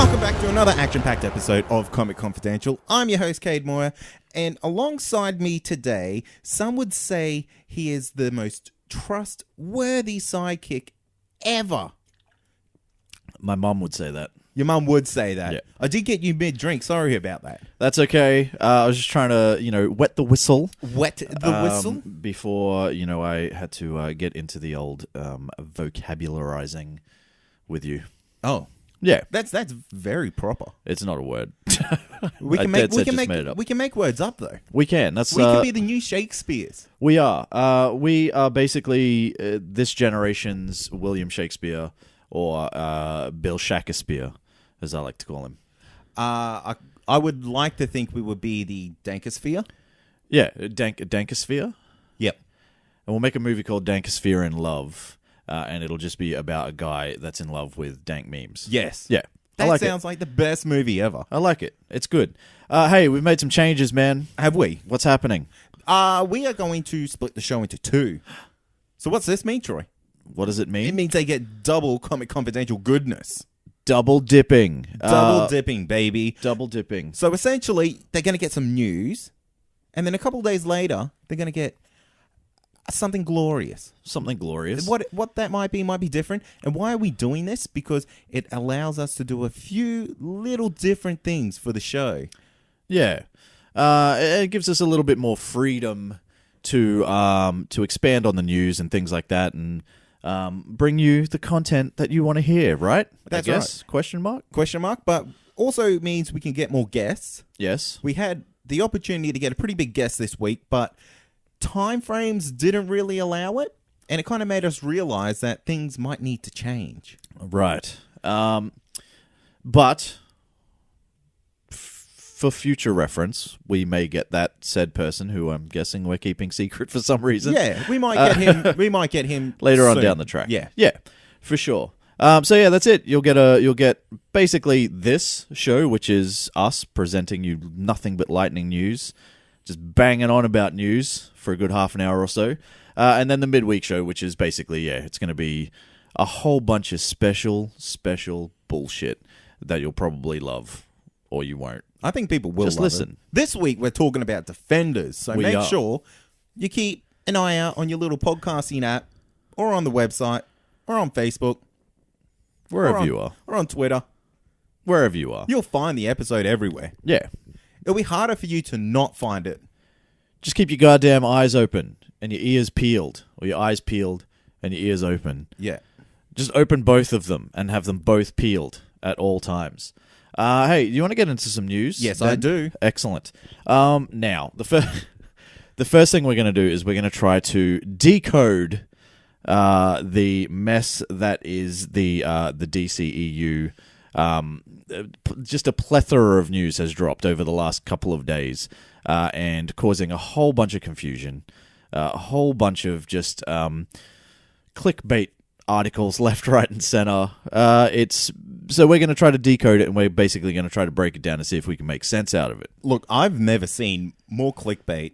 Welcome back to another action-packed episode of Comic Confidential. I'm your host, Cade Moyer, and alongside me today, some would say he is the most trustworthy sidekick ever. My mum would say that. Your mum would say that. Yeah. I did get you mid-drink. Sorry about that. That's okay. I was just trying to, wet the whistle. Wet the whistle? Before, I had to get into the old vocabularizing make you. Oh. Yeah. That's very proper. It's not a word. We can make words up though. We can. We can be the new Shakespeare's. We are. We are basically this generation's William Shakespeare or Bill Shakespeare, as I like to call him. I would like to think we would be the Dankosphere. Yeah, Dankosphere. Yep. And we'll make a movie called Dankosphere in Love. And it'll just be about a guy that's in love with dank memes. Yes. Yeah. That sounds like the best movie ever. I like it. It's good. Hey, we've made some changes, man. Have we? What's happening? We are going to split the show into two. So what's this mean, Troy? What does it mean? It means they get double Comic Confidential goodness. Double dipping. Double dipping, baby. Double dipping. So essentially, they're going to get some news, and then a couple days later, they're going to get something glorious. Something glorious. What that might be different. And why are we doing this? Because it allows us to do a few little different things for the show. Yeah. It gives us a little bit more freedom to expand on the news and things like that, and bring you the content that you want to hear, right? That's I guess. right. Question mark? Question mark. But also means we can get more guests. Yes. We had the opportunity to get a pretty big guest this week, but time frames didn't really allow it, and it kind of made us realize that things might need to change. Right. But for future reference, we may get that said person who I'm guessing we're keeping secret for some reason. Yeah, we might get him. We might get him later soon. on down the track. Yeah, yeah, for sure. So yeah, that's it. You'll get basically this show, which is us presenting you nothing but lightning news, just banging on about news for a good half an hour or so, and then the midweek show, which is basically it's going to be a whole bunch of special bullshit that you'll probably love, or you won't. I think people will just love listen. it. This week we're talking about Defenders, so make sure you keep an eye out on your little podcasting app, or on the website, or on Facebook, wherever you are, or on Twitter, wherever you are. You'll find the episode everywhere. Yeah, it'll be harder for you to not find it. Just keep your goddamn eyes open and your ears peeled, or your eyes peeled and your ears open. Yeah, just open both of them and have them both peeled at all times. Hey, you want to get into some news? Yes, I do. Excellent. Now, the first thing we're going to do is we're going to try to decode the mess that is the DCEU. Just a plethora of news has dropped over the last couple of days, and causing a whole bunch of confusion, a whole bunch of just clickbait articles left, right, and center. So we're going to try to decode it, and we're basically going to try to break it down and see if we can make sense out of it. Look, I've never seen more clickbait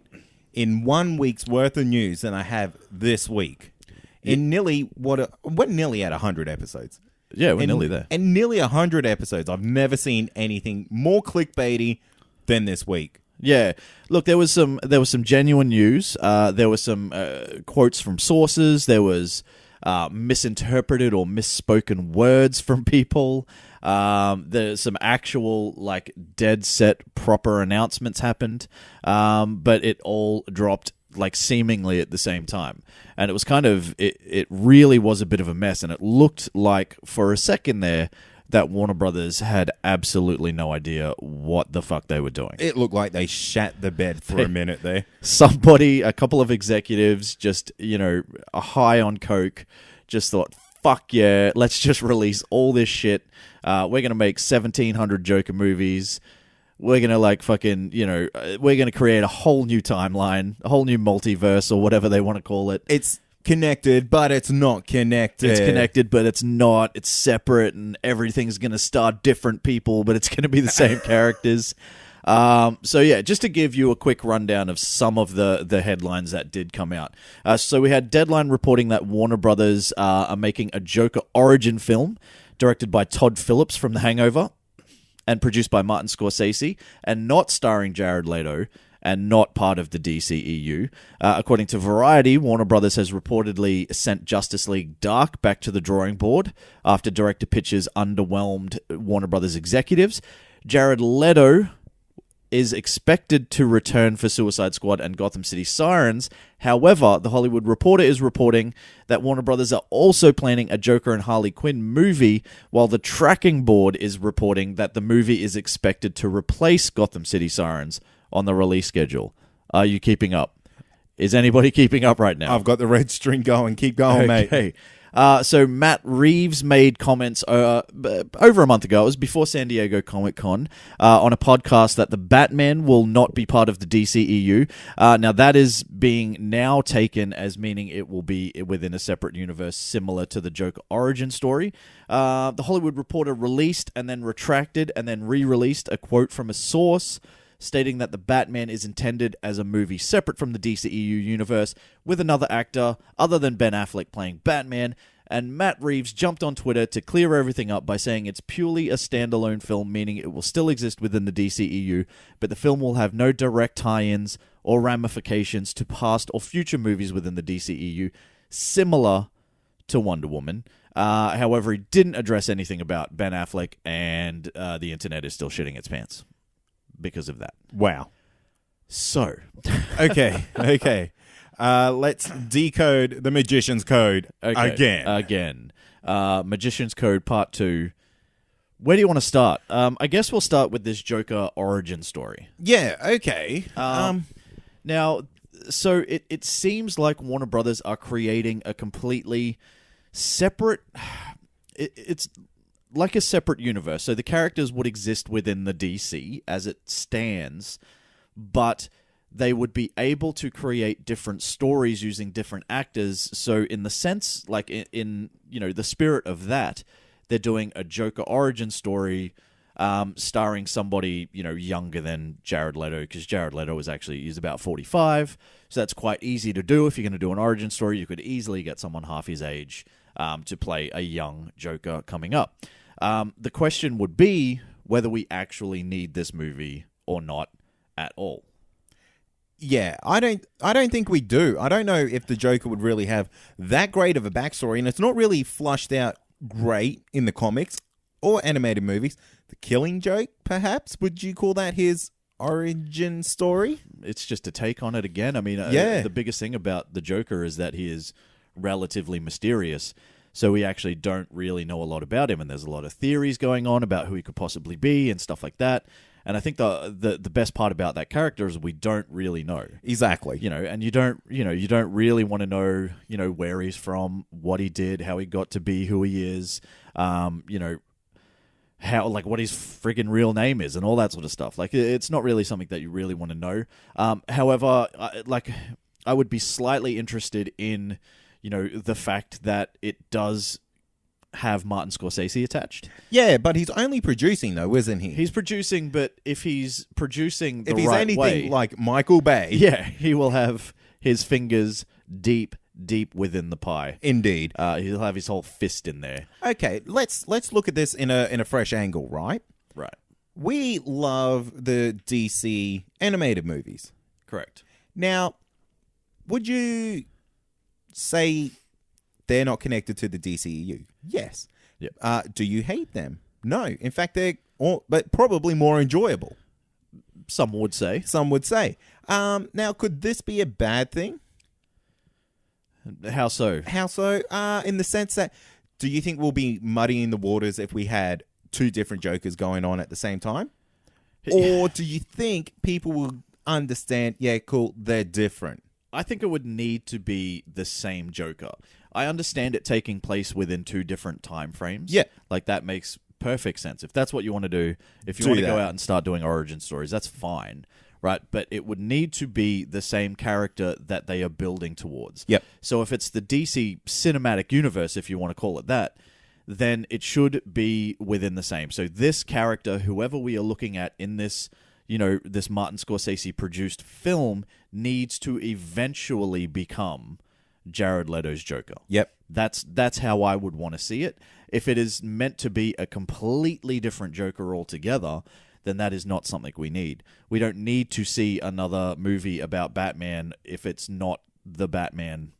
in 1 week's worth of news than I have this week. In nearly we're nearly at 100 episodes. Yeah, we're nearly there. And nearly 100 episodes. I've never seen anything more clickbaity than this week. Yeah. Look, there was some genuine news. There were some quotes from sources. There was misinterpreted or misspoken words from people. There's some actual dead set proper announcements happened. But it all dropped seemingly at the same time. And it was it really was a bit of a mess, and it looked like for a second there that Warner Brothers had absolutely no idea what the fuck they were doing. It looked like they shat the bed for a minute there. A couple of executives just, high on coke, just thought, fuck yeah, let's just release all this shit. We're going to make 1,700 Joker movies. We're going to we're going to create a whole new timeline, a whole new multiverse, or whatever they want to call it. It's connected, but it's not connected. It's connected, but it's not. It's separate, and everything's going to star different people, but it's going to be the same characters. So yeah, just to give you a quick rundown of some of the headlines that did come out. So we had Deadline reporting that Warner Brothers are making a Joker origin film directed by Todd Phillips from The Hangover. and produced by Martin Scorsese, and not starring Jared Leto, and not part of the DCEU. According to Variety, Warner Brothers has reportedly sent Justice League Dark back to the drawing board after director pitches underwhelmed Warner Brothers executives. Jared Leto is expected to return for Suicide Squad and Gotham City Sirens. However, The Hollywood Reporter is reporting that Warner Brothers are also planning a Joker and Harley Quinn movie, while the tracking board is reporting that the movie is expected to replace Gotham City Sirens on the release schedule. Are you keeping up? Is anybody keeping up right now? I've got the red string going. Keep going, mate. Okay. So Matt Reeves made comments over a month ago, it was before San Diego Comic-Con, on a podcast that the Batman will not be part of the DCEU. Now that is being now taken as meaning it will be within a separate universe similar to the Joker origin story. The Hollywood Reporter released and then retracted and then re-released a quote from a source stating that the Batman is intended as a movie separate from the DCEU universe with another actor other than Ben Affleck playing Batman, and Matt Reeves jumped on Twitter to clear everything up by saying it's purely a standalone film, meaning it will still exist within the DCEU, but the film will have no direct tie-ins or ramifications to past or future movies within the DCEU, similar to Wonder Woman. However, he didn't address anything about Ben Affleck, and the internet is still shitting its pants because of that. Wow. So. Okay. Let's decode the Magician's Code again. Magician's Code Part 2. Where do you want to start? I guess we'll start with this Joker origin story. Yeah, okay. Now, so it seems like Warner Brothers are creating a completely separate... It's like a separate universe. So the characters would exist within the DC as it stands, but they would be able to create different stories using different actors. So in the sense, like in the spirit of that, they're doing a Joker origin story starring somebody, younger than Jared Leto, because Jared Leto he's about 45. So that's quite easy to do. If you're going to do an origin story, you could easily get someone half his age to play a young Joker coming up. The question would be whether we actually need this movie or not at all. Yeah, I don't think we do. I don't know if the Joker would really have that great of a backstory, and it's not really flushed out great in the comics or animated movies. The Killing Joke, perhaps? Would you call that his origin story? It's just a take on it again. I mean, the biggest thing about the Joker is that he is relatively mysterious. So we actually don't really know a lot about him, and there's a lot of theories going on about who he could possibly be and stuff like that. And I think the best part about that character is we don't really know. Exactly. And you don't really want to know, where he's from, what he did, how he got to be who he is, how, like, what his friggin' real name is and all that sort of stuff. Like, it's not really something that you really want to know. However, I would be slightly interested in, the fact that it does have Martin Scorsese attached. Yeah, but he's only producing, though, isn't he? He's producing, but if he's producing if he's right anything way, like Michael Bay, yeah, he will have his fingers deep within the pie. Indeed, he'll have his whole fist in there. Okay, let's look at this in a fresh angle, right? Right. We love the DC animated movies. Correct. Now, would you say they're not connected to the DCEU? Yes. Yep. Do you hate them? No. In fact, they're but probably more enjoyable. Some would say. Now, could this be a bad thing? How so? In the sense that, do you think we'll be muddying the waters if we had two different Jokers going on at the same time? Or do you think people will understand, yeah, cool, they're different? I think it would need to be the same Joker. I understand it taking place within two different time frames. Yeah. Like, that makes perfect sense. If that's what you want to do, if you want to go out and start doing origin stories, that's fine, right? But it would need to be the same character that they are building towards. Yep. So if it's the DC cinematic universe, if you want to call it that, then it should be within the same. So this character, whoever we are looking at in this, this Martin Scorsese produced film, needs to eventually become Jared Leto's Joker. Yep. That's how I would want to see it. If it is meant to be a completely different Joker altogether, then that is not something we need. We don't need to see another movie about Batman if it's not the Batman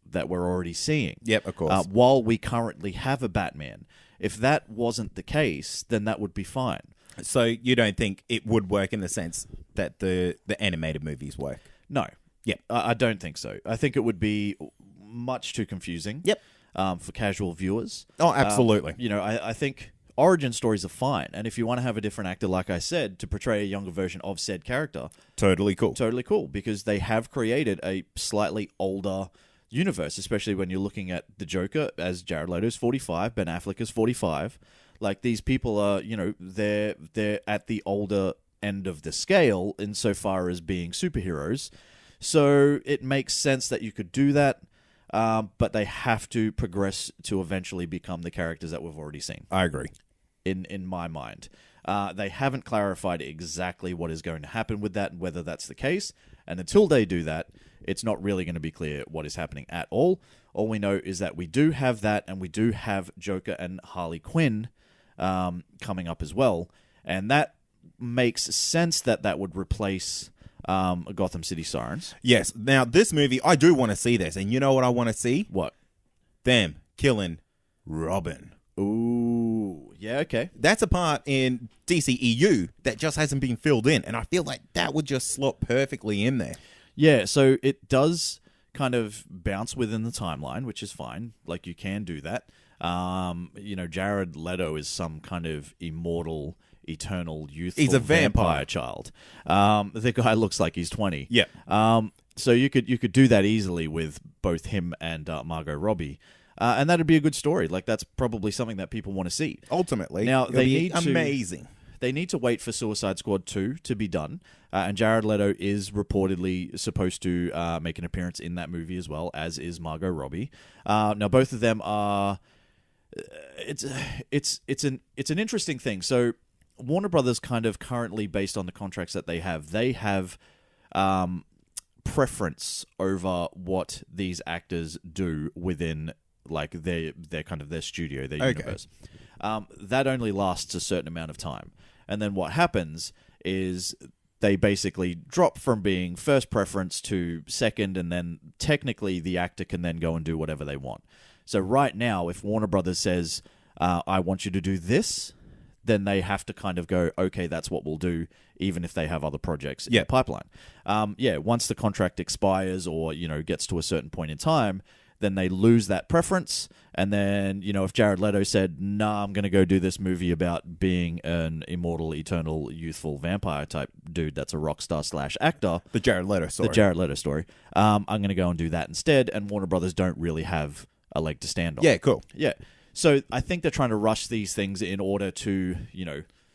that we're already seeing. Yep, of course. While we currently have a Batman. If that wasn't the case, then that would be fine. So you don't think it would work in the sense that the animated movies work? No. Yep. I don't think so. I think it would be much too confusing. Yep. For casual viewers. Oh, absolutely. I think origin stories are fine. And if you want to have a different actor, like I said, to portray a younger version of said character. Totally cool. Totally cool. Because they have created a slightly older universe, especially when you're looking at the Joker as Jared Leto's 45, Ben Affleck is 45. Like, these people are, they're at the older end of the scale insofar as being superheroes. So it makes sense that you could do that. But they have to progress to eventually become the characters that we've already seen. I agree. In my mind. They haven't clarified exactly what is going to happen with that and whether that's the case. And until they do that, it's not really going to be clear what is happening at all. All we know is that we do have that, and we do have Joker and Harley Quinn coming up as well. And that makes sense that would replace Gotham City Sirens. Yes. Now, this movie, I do want to see this. And you know what I want to see? What? Them killing Robin. Ooh. Yeah, okay. That's a part in DCEU that just hasn't been filled in. And I feel like that would just slot perfectly in there. Yeah, so it does kind of bounce within the timeline, which is fine. Like, you can do that. Jared Leto is some kind of immortal, eternal, youthful He's a vampire child. The guy looks like he's 20. Yeah. So you could do that easily with both him and Margot Robbie. And that'd be a good story. Like, that's probably something that people want to see. Ultimately. Now, they need amazing. They need to wait for Suicide Squad 2 to be done. And Jared Leto is reportedly supposed to make an appearance in that movie as well, as is Margot Robbie. Now, both of them are... It's an interesting thing. So, Warner Brothers kind of currently, based on the contracts that they have preference over what these actors do within, like, their kind of their studio, their universe. That only lasts a certain amount of time. And then what happens is they basically drop from being first preference to second, and then technically the actor can then go and do whatever they want. So right now, if Warner Brothers says, I want you to do this, then they have to kind of go, okay, that's what we'll do, even if they have other projects in the pipeline. Once the contract expires or, gets to a certain point in time, then they lose that preference. And then, if Jared Leto said, nah, I'm going to go do this movie about being an immortal, eternal, youthful vampire type dude that's a rock star / actor. The Jared Leto story. I'm going to go and do that instead. And Warner Brothers don't really have a leg to stand on. Yeah, cool. Yeah. So I think they're trying to rush these things in order to,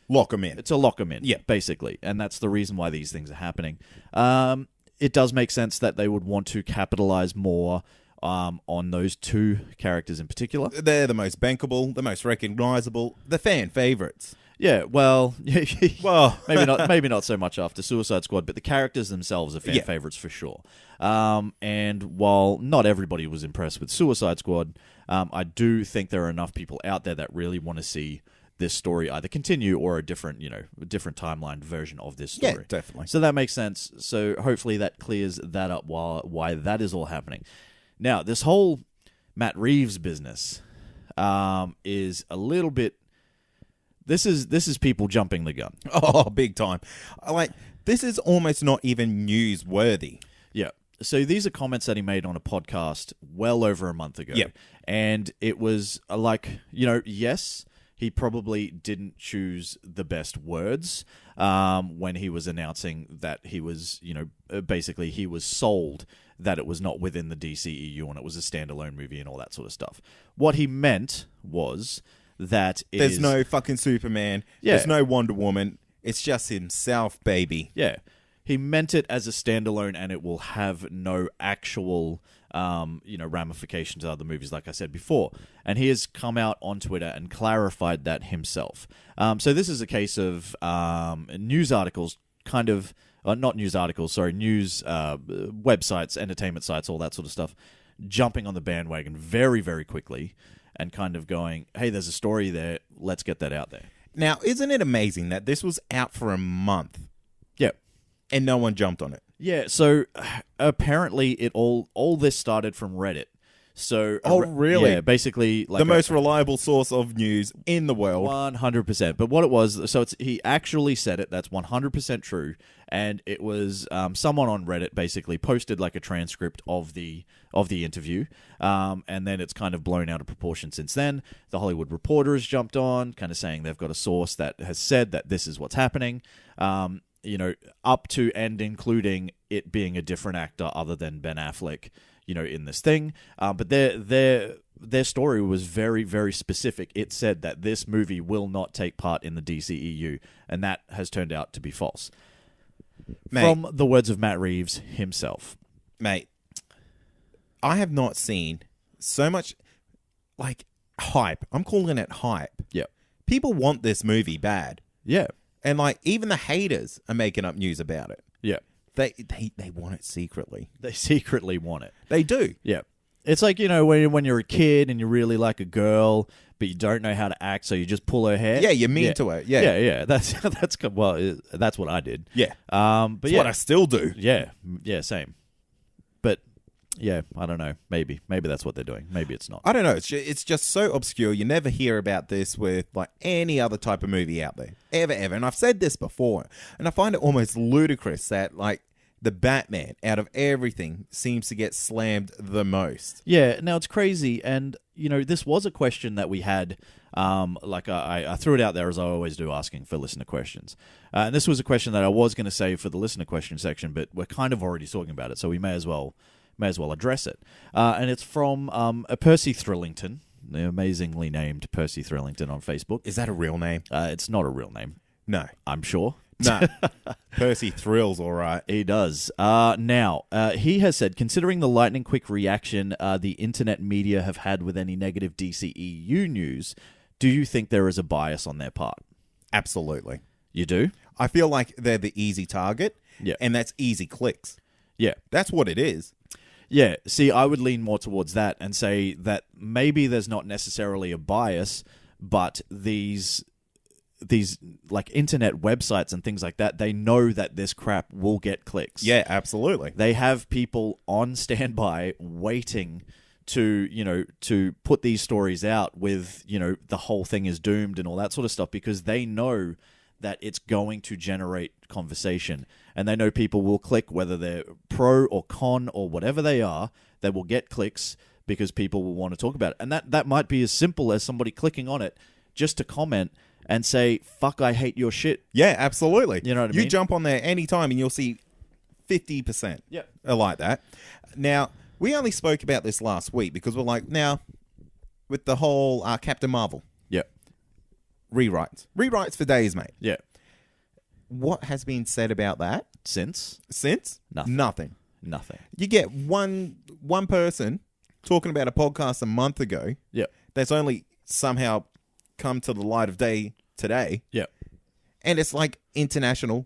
lock them in. To lock them in, yeah, basically. And that's the reason why these things are happening. It does make sense that they would want to capitalize more on those two characters in particular. They're the most bankable, the most recognizable, the fan favorites. Yeah, well, maybe not so much after Suicide Squad, but the characters themselves are fan favorites for sure. And while not everybody was impressed with Suicide Squad, I do think there are enough people out there that really want to see this story either continue or a different timeline version of this story. Yeah, definitely. So that makes sense. So hopefully that clears that up why that is all happening. Now, this whole Matt Reeves business is a little bit... This is people jumping the gun. Oh, big time. This is almost not even newsworthy. Yeah. So these are comments that he made on a podcast well over a month ago. Yep. And it was yes, he probably didn't choose the best words when he was announcing that he was, basically he was sold that it was not within the DCEU and it was a standalone movie and all that sort of stuff. What he meant was that there's no fucking Superman. Yeah. There's no Wonder Woman. It's just himself, baby. Yeah. He meant it as a standalone, and it will have no actual, ramifications to other movies, like I said before. And he has come out on Twitter and clarified that himself. So this is a case of news articles, kind of, not news articles, sorry, news websites, entertainment sites, all that sort of stuff, jumping on the bandwagon very, very quickly and kind of going, hey, there's a story there. Let's get that out there. Now, isn't it amazing that this was out for a month Yeah. and no one jumped on it? Yeah, so apparently it all this started from Reddit. So Oh, really? Yeah, basically like The most reliable source of news in the world. 100%. But what it was, so he actually said it. That's 100% true. And it was someone on Reddit basically posted like a transcript of the interview, and then it's kind of blown out of proportion since then. The Hollywood Reporter has jumped on, kind of saying they've got a source that has said that this is what's happening. Up to and including it being a different actor other than Ben Affleck, in this thing. But their story was very, very specific. It said that this movie will not take part in the DCEU, and that has turned out to be false. Mate, From the words of Matt Reeves himself. Mate, I have not seen so much, hype. I'm calling it hype. Yeah. People want this movie bad. Yeah. And, even the haters are making up news about it. Yeah. They want it secretly. They secretly want it. They do. Yeah. It's like, when you're a kid and you really like a girl, but you don't know how to act, so you just pull her hair. Yeah, you're mean to her. Yeah. Yeah. That's what I did. Yeah. But That's what I still do. Yeah. Yeah, same. But yeah, I don't know. Maybe that's what they're doing. Maybe it's not. I don't know. It's just so obscure. You never hear about this with any other type of movie out there. Ever. And I've said this before. And I find it almost ludicrous that the Batman out of everything seems to get slammed the most. Yeah, now it's crazy. And, this was a question that we had. I threw it out there as I always do, asking for listener questions. And this was a question that I was going to save for the listener question section, but we're kind of already talking about it, so we may as well address it. And it's from Percy Thrillington, the amazingly named Percy Thrillington on Facebook. Is that a real name? It's not a real name. No. I'm sure. No. Percy Thrills, all right. He does. Now, he has said, considering the lightning quick reaction the internet media have had with any negative DCEU news, do you think there is a bias on their part? Absolutely. You do? I feel like they're the easy target. Yeah. And that's easy clicks. Yeah. That's what it is. Yeah. See, I would lean more towards that and say that maybe there's not necessarily a bias, but these internet websites and things like that, they know that this crap will get clicks. Yeah, absolutely. They have people on standby waiting to put these stories out with, the whole thing is doomed and all that sort of stuff, because they know that it's going to generate conversation, and they know people will click, whether they're pro or con or whatever they are. They will get clicks because people will want to talk about it. And that might be as simple as somebody clicking on it just to comment and say, fuck, I hate your shit. Yeah, absolutely. You know what I mean? You jump on there anytime and you'll see 50% are like that. Now, we only spoke about this last week because we're now, with the whole Captain Marvel. Yeah. Rewrites for days, mate. Yeah. What has been said about that? Since? Nothing. Nothing. You get one person talking about a podcast a month ago. Yeah. That's only somehow come to the light of day today. Yeah. And it's international,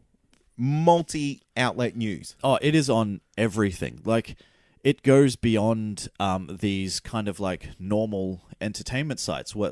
multi-outlet news. Oh, it is on everything. It goes beyond these kind of normal entertainment sites, where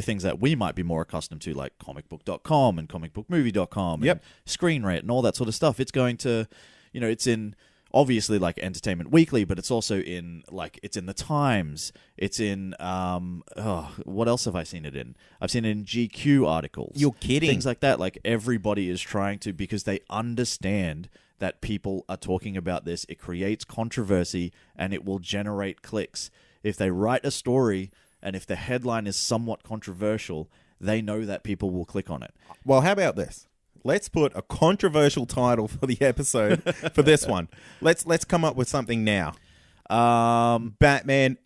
things that we might be more accustomed to, like comicbook.com and comicbookmovie.com and Screen Rant and all that sort of stuff. It's going to, it's in obviously Entertainment Weekly, but it's also in it's in the Times. It's in what else have I seen it in? I've seen it in GQ articles. You're kidding. Things like that. Everybody is trying to, because they understand that people are talking about this. It creates controversy and it will generate clicks. If they write a story and if the headline is somewhat controversial, they know that people will click on it. Well, how about this? Let's put a controversial title for the episode for this one. Let's come up with something now. Batman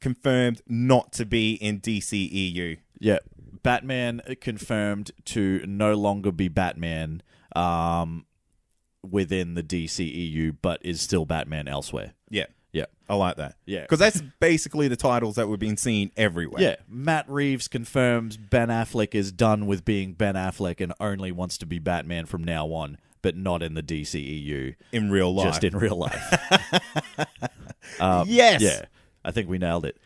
confirmed not to be in DCEU. Yeah. Batman confirmed to no longer be Batman within the DCEU, but is still Batman elsewhere. Yeah. Yeah. I like that. Yeah. Because that's basically the titles that we've been seeing everywhere. Yeah. Matt Reeves confirms Ben Affleck is done with being Ben Affleck and only wants to be Batman from now on, but not in the DCEU. In real life. Just in real life. Yes. Yeah, I think we nailed it.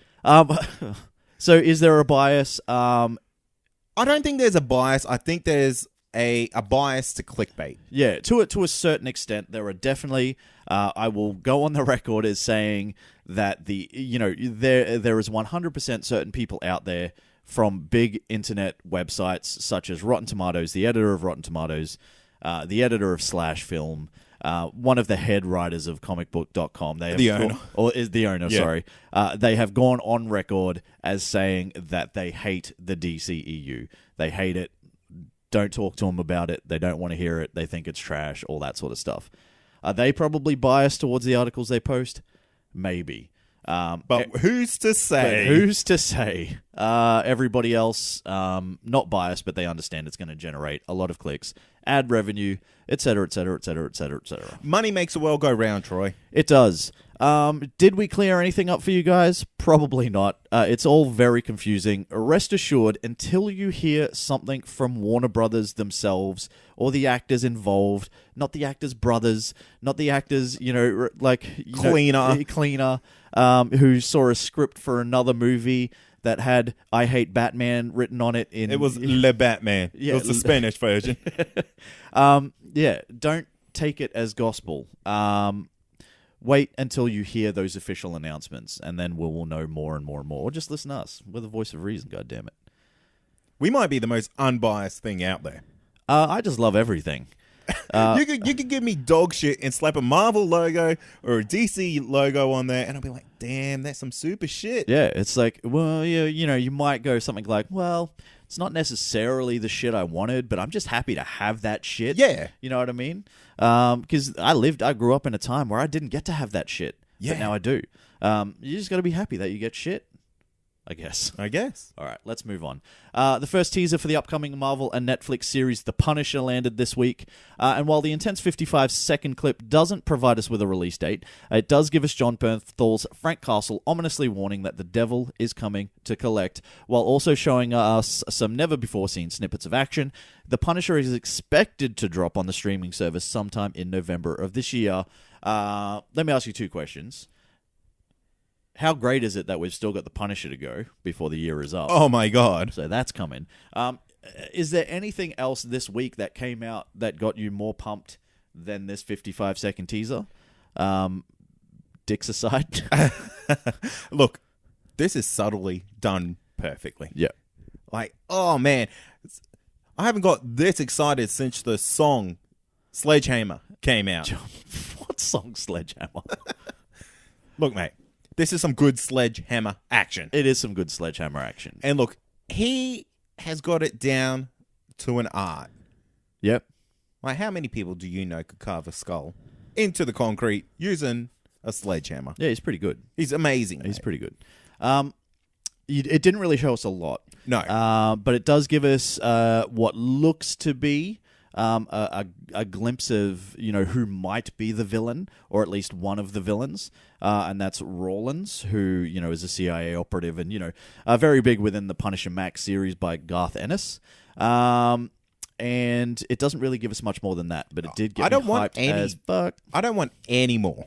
So is there a bias? I don't think there's a bias. I think there's a bias to clickbait. Yeah, to a certain extent, there are definitely. I will go on the record as saying that there is 100% certain people out there from big internet websites such as Rotten Tomatoes, the editor of Rotten Tomatoes, the editor of Slash Film, one of the head writers of comicbook.com. The owner. Or is the owner, Yeah. sorry. They have gone on record as saying that they hate the DCEU. They hate it. Don't talk to them about it. They don't want to hear it. They think it's trash, all that sort of stuff. Are they probably biased towards the articles they post? Maybe. But who's to say? But who's to say? Everybody else, not biased, but they understand it's going to generate a lot of clicks, ad revenue, etc., etc., etc., etc., etc. Money makes the world go round, Troy. It does. Did we clear anything up for you guys? Probably not. It's all very confusing. Rest assured, until you hear something from Warner Brothers themselves or the actors involved, not the actors' brothers, not the actors, Cleaner, who saw a script for another movie that had "I Hate Batman" written on it. It was Le Batman. Yeah, It was the Spanish version. Don't take it as gospel. Wait until you hear those official announcements, and then we'll know more and more and more. Or just listen to us. We're the voice of reason, goddammit. We might be the most unbiased thing out there. I just love everything. You could give me dog shit and slap a Marvel logo or a DC logo on there, and I'll be like, damn, that's some super shit. Yeah, it's like, well, you might go something like, well, it's not necessarily the shit I wanted, but I'm just happy to have that shit. Yeah. You know what I mean? Because I grew up in a time where I didn't get to have that shit. Yeah. But now I do. You just got to be happy that you get shit, I guess. All right, let's move on. The first teaser for the upcoming Marvel and Netflix series The Punisher landed this week. And while the intense 55-second clip doesn't provide us with a release date, it does give us Jon Bernthal's Frank Castle ominously warning that the devil is coming to collect, while also showing us some never-before-seen snippets of action. The Punisher is expected to drop on the streaming service sometime in November of this year. Let me ask you two questions. How great is it that we've still got The Punisher to go before the year is up? Oh, my God. So that's coming. Is there anything else this week that came out that got you more pumped than this 55-second teaser? Dicks aside. Look, this is subtly done perfectly. Yeah. Like, oh, man. I haven't got this excited since the song Sledgehammer came out. What song, Sledgehammer? Look, mate. This is some good Sledgehammer action. It is some good Sledgehammer action. And look, he has got it down to an art. Yep. Like, how many people do you know could carve a skull into the concrete using a sledgehammer? Yeah, he's pretty good. He's amazing. He's mate. pretty good. It didn't really show us a lot. No. But it does give us what looks to be a glimpse of who might be the villain, or at least one of the villains, and that's Rawlins, who is a CIA operative and very big within the Punisher Max series by Garth Ennis. And it doesn't really give us much more than that, but it did get me hyped as fuck. I don't want any more.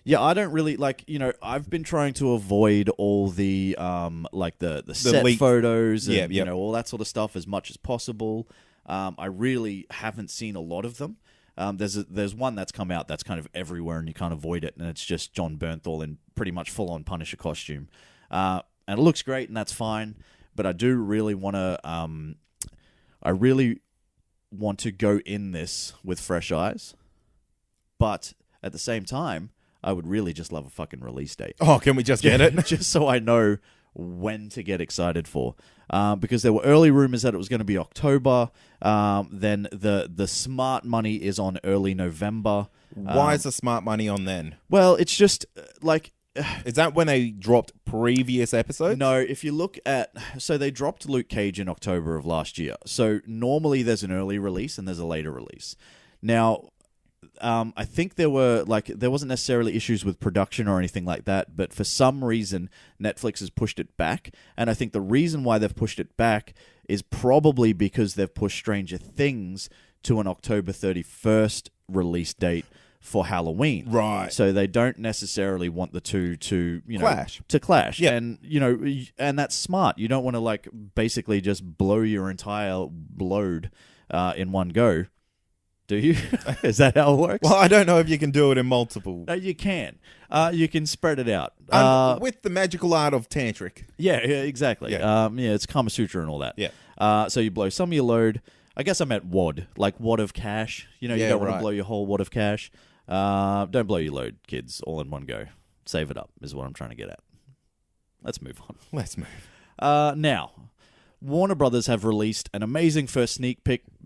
Yeah, I don't really I've been trying to avoid all the the set leaked photos and Yep. all that sort of stuff as much as possible. I really haven't seen a lot of them. There's one that's come out that's kind of everywhere and you can't avoid it, and it's just Jon Bernthal in pretty much full-on Punisher costume. And it looks great, and that's fine, but I do really want to... I really want to go in this with fresh eyes, but at the same time, I would really just love a fucking release date. Oh, can we just get it? Just so I know when to get excited for. Because there were early rumors that it was going to be October. Then the smart money is on early November. Why is the smart money on then? Well, it's just Is that when they dropped previous episodes? No, if you look at... So they dropped Luke Cage in October of last year. So normally there's an early release and there's a later release. Now... I think there wasn't necessarily issues with production or anything like that, but for some reason, Netflix has pushed it back. And I think the reason why they've pushed it back is probably because they've pushed Stranger Things to an October 31st release date for Halloween. Right. So they don't necessarily want the two to, clash. Yeah. And, and that's smart. You don't want to, like, basically just blow your entire load in one go. Do you? Is that how it works? Well, I don't know if you can do it in multiple. No, you can. You can spread it out. With the magical art of tantric. Yeah, exactly. Yeah. It's Kama Sutra and all that. Yeah. So you blow some of your load. I guess I meant wad, like wad of cash. You don't want to blow your whole wad of cash. Don't blow your load, kids, all in one go. Save it up is what I'm trying to get at. Let's move on. Let's move. Now, Warner Brothers have released an amazing first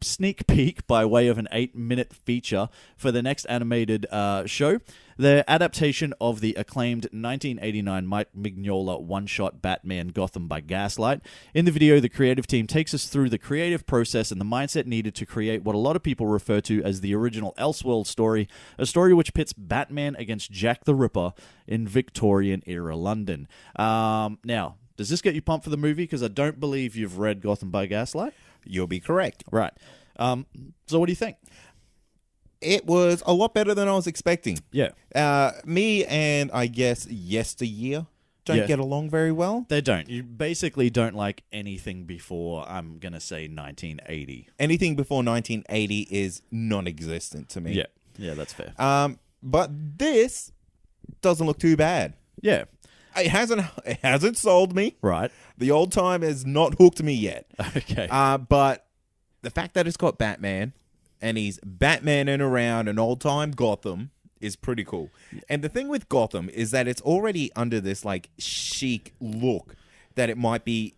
sneak peek by way of an 8-minute feature for the next animated show. Their adaptation of the acclaimed 1989 Mike Mignola one-shot Batman Gotham by Gaslight. In the video, the creative team takes us through the creative process and the mindset needed to create what a lot of people refer to as the original Elseworld story, a story which pits Batman against Jack the Ripper in Victorian-era London. Now, does this get you pumped for the movie? Because I don't believe you've read Gotham by Gaslight. You'll be correct. Right. So what do you think? It was a lot better than I was expecting. Yeah. Me and, I guess, Yesteryear don't get along very well. They don't. You basically don't like anything before, I'm going to say, 1980. Anything before 1980 is non-existent to me. Yeah. Yeah, that's fair. But this doesn't look too bad. Yeah. It hasn't sold me. Right. The old time has not hooked me yet. Okay. But the fact that it's got Batman and he's Batmaning around an old time Gotham is pretty cool. And the thing with Gotham is that it's already under this like chic look that it might be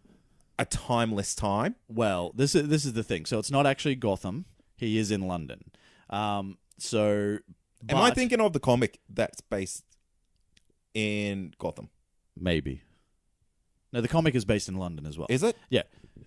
a timeless time. Well, this is the thing. So it's not actually Gotham. He is in London. Am I thinking of the comic that's based in Gotham? Maybe. No, the comic is based in London as well. Is it? Yeah.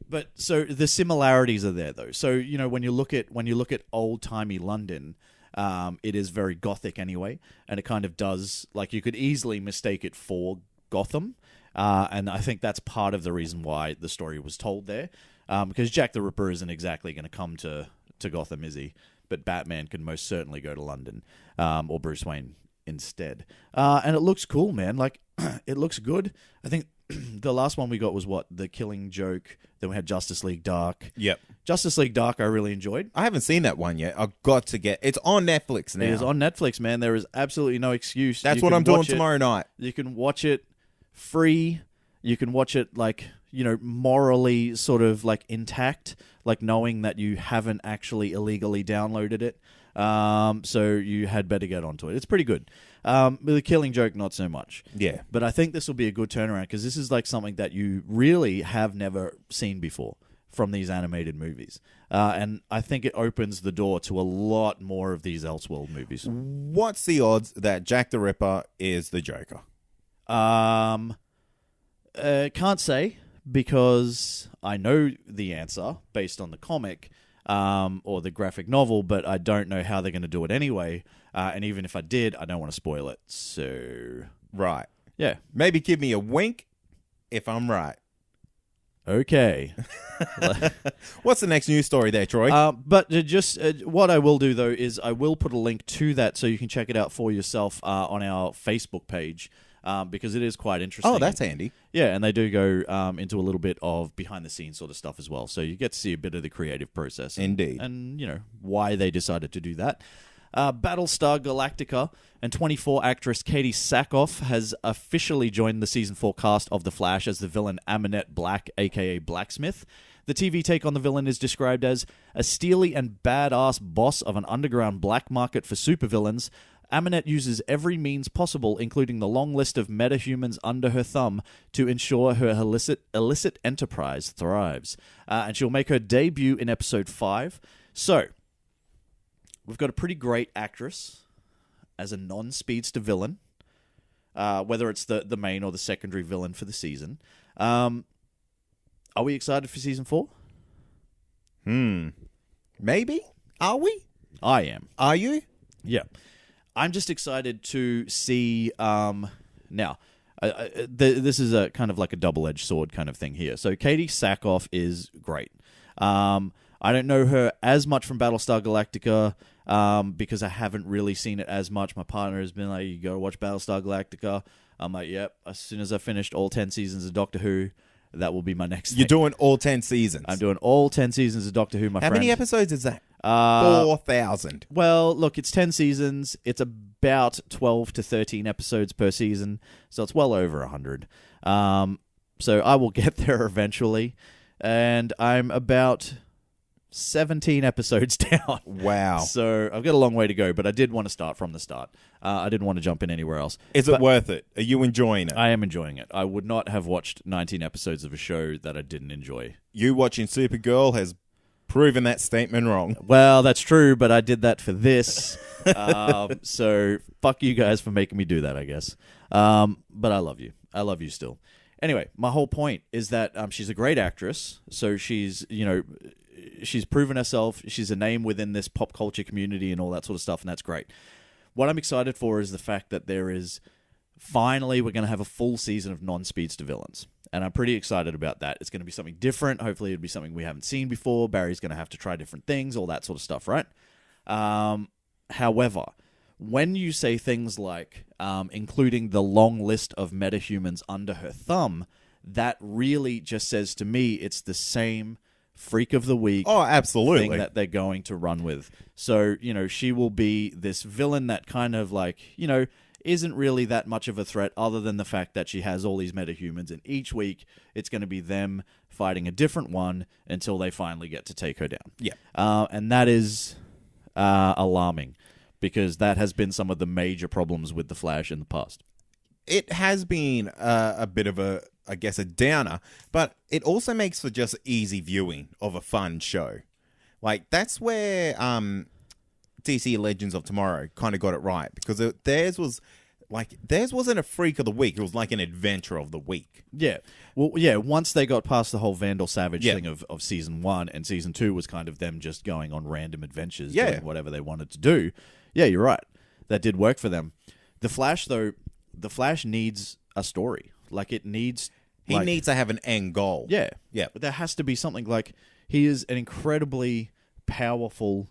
But so the similarities are there though. So, when you look at old-timey London, it is very gothic anyway, and it kind of does, like, you could easily mistake it for Gotham. And I think that's part of the reason why the story was told there. Because Jack the Ripper isn't exactly going to come to Gotham, is he? But Batman can most certainly go to London, or Bruce Wayne instead. And it looks cool, man. Like, it looks good. I think the last one we got was what? The Killing Joke. Then we had Justice League Dark. Yep. Justice League Dark I really enjoyed. I haven't seen that one yet. I've got to get... It's on Netflix now. It is on Netflix, man. There is absolutely no excuse. That's what I'm doing tomorrow night. You can watch it free. You can watch it, like, morally sort of, like, intact, like knowing that you haven't actually illegally downloaded it. So you had better get onto it. It's pretty good. The Killing Joke, not so much. Yeah. But I think this will be a good turnaround because this is like something that you really have never seen before from these animated movies. And I think it opens the door to a lot more of these Elseworld movies. What's the odds that Jack the Ripper is the Joker? Can't say because I know the answer based on the comic. Or the graphic novel, but I don't know how they're going to do it anyway. And even if I did, I don't want to spoil it. So, right. Yeah. Maybe give me a wink if I'm right. Okay. What's the next news story there, Troy? But what I will do, though, is I will put a link to that so you can check it out for yourself on our Facebook page. Because it is quite interesting. Oh, that's handy. Yeah, and they do go into a little bit of behind-the-scenes sort of stuff as well. So you get to see a bit of the creative process. Indeed. And why they decided to do that. Battlestar Galactica and 24 actress Katie Sackhoff has officially joined the Season 4 cast of The Flash as the villain Aminette Black, a.k.a. Blacksmith. The TV take on the villain is described as a steely and badass boss of an underground black market for supervillains. Aminette uses every means possible, including the long list of metahumans under her thumb, to ensure her illicit enterprise thrives. And she'll make her debut in Episode 5. So, we've got a pretty great actress as a non-speedster villain, whether it's the main or the secondary villain for the season. Are we excited for Season 4? Maybe? Are we? I am. Are you? Yeah. I'm just excited to see, now, this is a kind of like a double-edged sword kind of thing here. So Katie Sackhoff is great. I don't know her as much from Battlestar Galactica because I haven't really seen it as much. My partner has been like, you go watch Battlestar Galactica. I'm like, yep. As soon as I finished all 10 seasons of Doctor Who, that will be my next thing. You're doing all 10 seasons? I'm doing all 10 seasons of Doctor Who, my friend. How many episodes is that? 4,000. Well, look, it's 10 seasons. It's about 12 to 13 episodes per season, so it's well over 100. So I will get there eventually, and I'm about 17 episodes down. Wow. So I've got a long way to go, but I did want to start from the start. I didn't want to jump in anywhere else. Is it worth it? Are you enjoying it? I am enjoying it. I would not have watched 19 episodes of a show that I didn't enjoy. You watching Supergirl has proven that statement wrong. Well, that's true, but I did that for this. So fuck you guys for making me do that, I guess. But I love you. I love you still. Anyway, my whole point is that she's a great actress. So she's proven herself. She's a name within this pop culture community and all that sort of stuff, and that's great. What I'm excited for is the fact that finally we're going to have a full season of non-speedster villains. And I'm pretty excited about that. It's going to be something different. Hopefully it'll be something we haven't seen before. Barry's going to have to try different things, all that sort of stuff, right? However, when you say things like including the long list of metahumans under her thumb, that really just says to me it's the same freak of the week absolutely thing that they're going to run with. So, she will be this villain that kind of isn't really that much of a threat other than the fact that she has all these metahumans, and each week it's going to be them fighting a different one until they finally get to take her down. Yeah. And that is alarming because that has been some of the major problems with The Flash in the past. It has been a bit of a downer, but it also makes for just easy viewing of a fun show. Like, that's where DC Legends of Tomorrow kind of got it right, because theirs wasn't a freak of the week. It was like an adventure of the week. Yeah. Well, yeah, once they got past the whole Vandal Savage thing of season 1, and season 2 was kind of them just going on random adventures, doing whatever they wanted to do. Yeah, you're right. That did work for them. The Flash, though, needs a story. Like, it needs... He needs to have an end goal. Yeah. Yeah. But there has to be something like... He is an incredibly powerful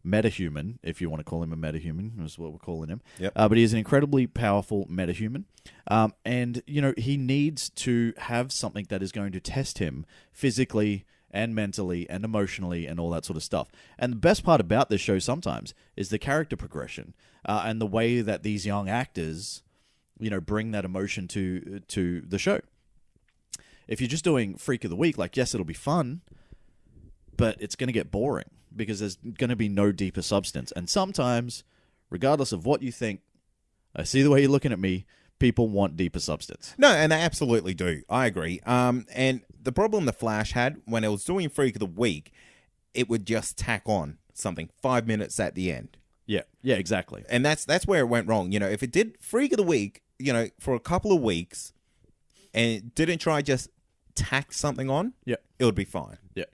metahuman, if you want to call him a metahuman, is what we're calling him. Yep. But he is an incredibly powerful metahuman. And, he needs to have something that is going to test him physically and mentally and emotionally and all that sort of stuff. And the best part about this show sometimes is the character progression and the way that these young actors, bring that emotion to the show. If you're just doing Freak of the Week, yes, it'll be fun, but it's going to get boring because there's going to be no deeper substance. And sometimes, regardless of what you think, I see the way you're looking at me, people want deeper substance. No, and they absolutely do. I agree. And the problem the Flash had when it was doing Freak of the Week, it would just tack on something 5 minutes at the end. Yeah, exactly. And that's where it went wrong. If it did Freak of the Week, for a couple of weeks, and it didn't try just tack something on, it would be fine. Yeah.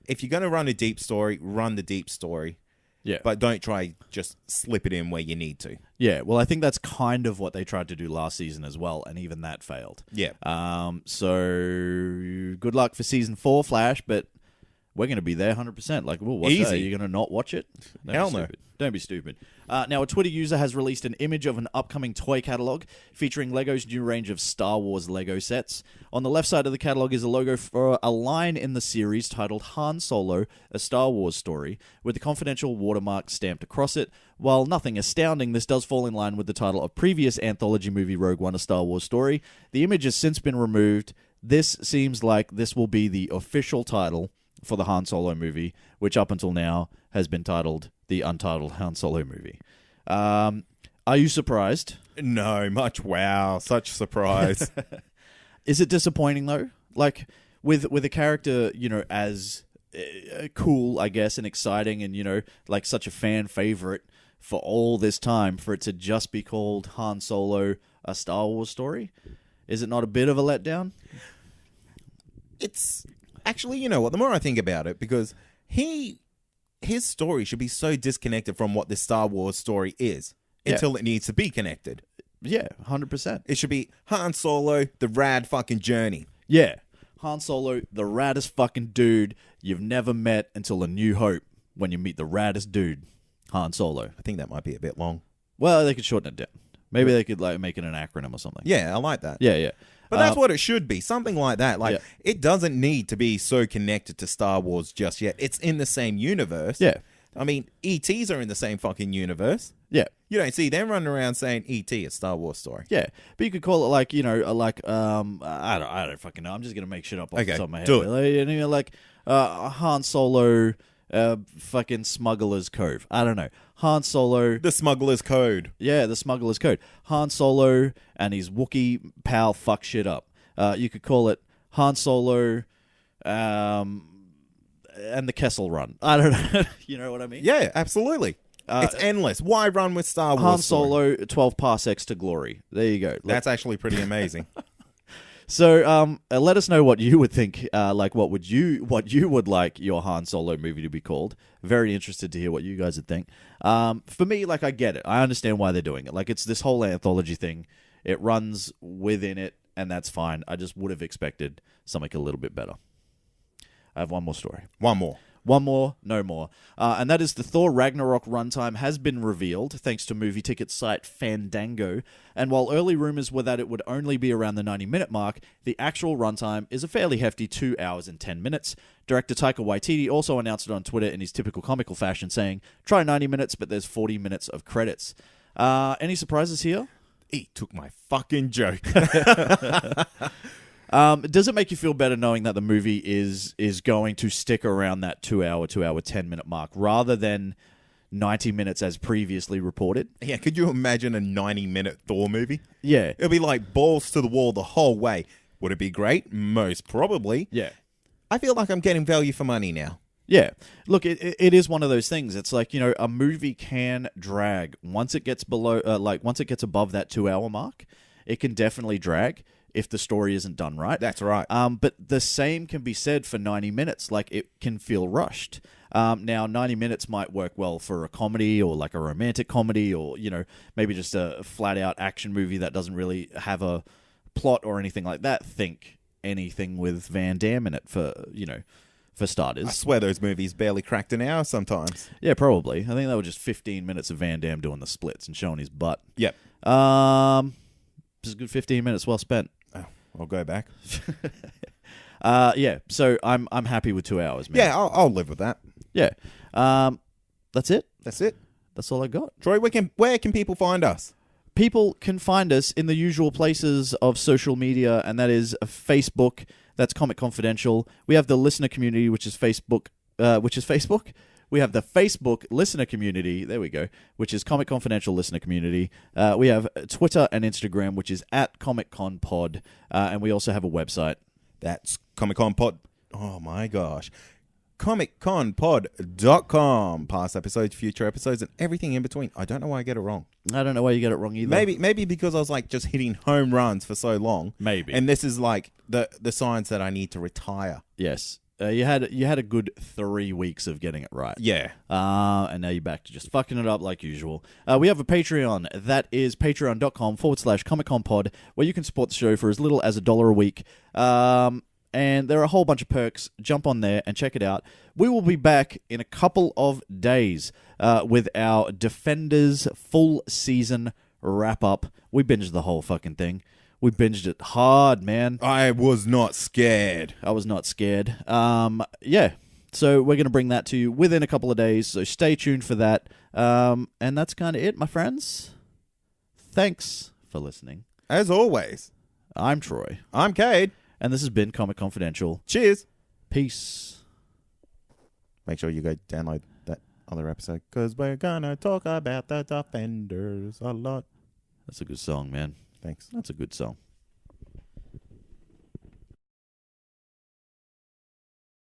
If you're going to run a deep story, run the deep story. Yeah. But don't try just slip it in where you need to. Yeah, well, I think that's kind of what they tried to do last season as well, and even that failed. Yeah. So good luck for season 4, Flash, but we're going to be there 100%. We'll watch that. Are you going to not watch it? Hell no. Don't be stupid. Now, a Twitter user has released an image of an upcoming toy catalog featuring LEGO's new range of Star Wars LEGO sets. On the left side of the catalog is a logo for a line in the series titled Han Solo, A Star Wars Story, with the confidential watermark stamped across it. While nothing astounding, this does fall in line with the title of previous anthology movie Rogue One, A Star Wars Story. The image has since been removed. This seems like this will be the official title for the Han Solo movie, which up until now has been titled the Untitled Han Solo Movie. Are you surprised? No, much. Wow, such surprise. Is it disappointing though? With a character, as cool, I guess, and exciting, and such a fan favorite for all this time, for it to just be called Han Solo: A Star Wars Story, is it not a bit of a letdown? It's actually, you know what? The more I think about it, because his story should be so disconnected from what the Star Wars story is until it needs to be connected. Yeah, 100%. It should be Han Solo, the rad fucking journey. Yeah, Han Solo, the raddest fucking dude you've never met until A New Hope, when you meet the raddest dude, Han Solo. I think that might be a bit long. Well, they could shorten it down. Maybe they could like make it an acronym or something. Yeah, I like that. Yeah. But that's what it should be. Something like that. Like, Yeah. it doesn't need to be so connected to Star Wars just yet. It's in the same universe. Yeah. I mean, ETs are in the same fucking universe. Yeah. You don't see them running around saying ET, a Star Wars story. Yeah, but you could call it like, you know, I don't fucking know. I'm just gonna make shit up off the top of my head. Do it. Like, you know, like Han Solo, fucking Smuggler's Cove. I don't know. Han Solo. The Smuggler's Code. Yeah, the Smuggler's Code. Han Solo and his Wookiee pal fuck shit up. You could call it Han Solo, and the Kessel Run. I don't know. You know what I mean? Yeah, absolutely. It's endless. Why run with Star Wars? Han story? Solo, 12 parsecs to glory. There you go. That's actually pretty amazing. So, let us know what you would think. Like, what you would like your Han Solo movie to be called. Very interested to hear what you guys would think. For me, like, I get it. I understand why they're doing it. Like, it's this whole anthology thing. It runs within it, and that's fine. I just would have expected something a little bit better. I have one more story. One more. One more, no more. And that is the Thor Ragnarok runtime has been revealed, thanks to movie ticket site Fandango. And while early rumors were that it would only be around the 90-minute mark, the actual runtime is a fairly hefty 2 hours and 10 minutes. Director Taika Waititi also announced it on Twitter in his typical comical fashion, saying, try 90 minutes, but there's 40 minutes of credits. Any surprises here? He took my fucking joke. Does it make you feel better knowing that the movie is going to stick around that 2 hour, 10-minute mark rather than 90 minutes as previously reported? Yeah, could you imagine a 90-minute Thor movie? Yeah. It'll be like balls to the wall the whole way. Would it be great? Most probably. Yeah. I feel like I'm getting value for money now. Yeah. Look, it is one of those things. It's like, you know, a movie can drag. Once it gets below, once it gets above that 2 hour mark, it can definitely drag if the story isn't done right. That's right. But the same can be said for 90 minutes. Like, it can feel rushed. Now, 90 minutes might work well for a comedy or like a romantic comedy or, you know, maybe just a flat-out action movie that doesn't really have a plot or anything like that. Think anything with Van Damme in it for, you know, for starters. I swear those movies barely cracked an hour sometimes. Yeah, probably. I think that was just 15 minutes of Van Damme doing the splits and showing his butt. Yep. Just a good 15 minutes well spent. Oh, I'll go back. Yeah, so I'm happy with 2 hours, man. Yeah, I'll live with that. Yeah. That's it. That's it. That's all I got. Troy, where can people find us? People can find us in the usual places of social media, and that is Facebook. That's Comic Confidential. We have the listener community, which is Facebook. We have the Facebook listener community. There we go. Which is Comic Confidential listener community. We have Twitter and Instagram, which is at ComicConPod, and we also have a website. That's Comic Con Pod. Oh my gosh. ComicConPod.com. Past episodes, future episodes, and everything in between. I don't know why I get it wrong. I don't know why you get it wrong either. Maybe because I was like just hitting home runs for so long. Maybe. And this is like the signs that I need to retire. Yes. You had a good 3 weeks of getting it right. Yeah. And now you're back to just fucking it up like usual. We have a Patreon. That is patreon.com/ComicConPod, where you can support the show for as little as $1 a week. And there are a whole bunch of perks. Jump on there and check it out. We will be back in a couple of days with our Defenders full season wrap-up. We binged the whole fucking thing. We binged it hard, man. I was not scared. I was not scared. Yeah. So we're going to bring that to you within a couple of days. So stay tuned for that. And that's kind of it, my friends. Thanks for listening. As always, I'm Troy. I'm Cade. And this has been Comic Confidential. Cheers. Peace. Make sure you go download that other episode, because we're going to talk about the Defenders a lot. That's a good song, man. Thanks. That's a good song.